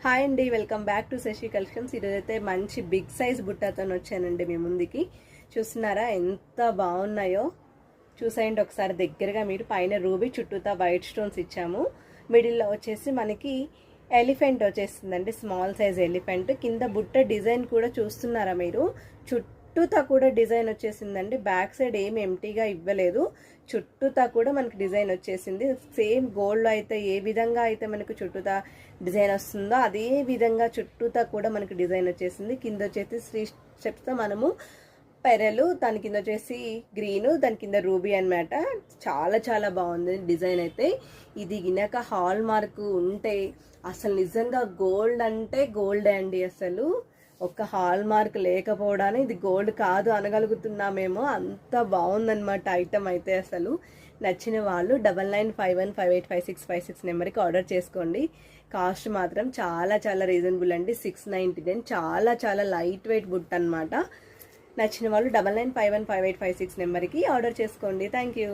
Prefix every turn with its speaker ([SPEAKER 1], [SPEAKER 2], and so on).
[SPEAKER 1] Hi అండి, welcome back to Sasi collections. ఈరోజైతే మంచి బిగ్ సైజ్ బుట్టతో వచ్చానండి మీ ముందుకి. చూస్తున్నారా ఎంత బాగున్నాయో? చూసేయండి ఒకసారి దగ్గరగా. మీరు పైన రూబీ, చుట్టూతా వైట్ స్టోన్స్ ఇచ్చాము. మిడిల్లో వచ్చేసి మనకి ఎలిఫెంట్ వచ్చేస్తుందండి, స్మాల్ సైజ్ ఎలిఫెంట్. కింద బుట్ట డిజైన్ కూడా చూస్తున్నారా మీరు? చుట్టూతా కూడా డిజైన్ వచ్చేసిందండి. బ్యాక్ సైడ్ ఏం ఎంటీగా ఇవ్వలేదు, చుట్టూతా కూడా మనకి డిజైన్ వచ్చేసింది. సేమ్ గోల్డ్ అయితే ఏ విధంగా అయితే మనకు చుట్టూతా డిజైన్ వస్తుందో అదే విధంగా చుట్టూతా కూడా మనకి డిజైన్ వచ్చేసింది. కింద వచ్చేసి 3 స్టెప్స్తో మనము పెరలు, దాని కింద వచ్చేసి గ్రీను, దాని కింద రూబీ అనమాట. చాలా చాలా బాగుంది డిజైన్ అయితే. ఇది గినక హాల్ మార్క్ ఉంటే అసలు నిజంగా గోల్డ్ అంటే గోల్డే అండి. అసలు ఒక్క హాల్ మార్క్ లేకపోవడానే ఇది గోల్డ్ కాదు అనగలుగుతున్నామేమో, అంత బాగుందన్నమాట ఐటమ్ అయితే. అసలు నచ్చిన వాళ్ళు 9951585656 నెంబర్కి ఆర్డర్ చేసుకోండి. కాస్ట్ మాత్రం చాలా చాలా రీజనబుల్ అండి, 699. చాలా చాలా లైట్ వెయిట్ బుట్ట అనమాట. నచ్చిన వాళ్ళు 99515856 నెంబర్కి ఆర్డర్ చేసుకోండి. Thank you.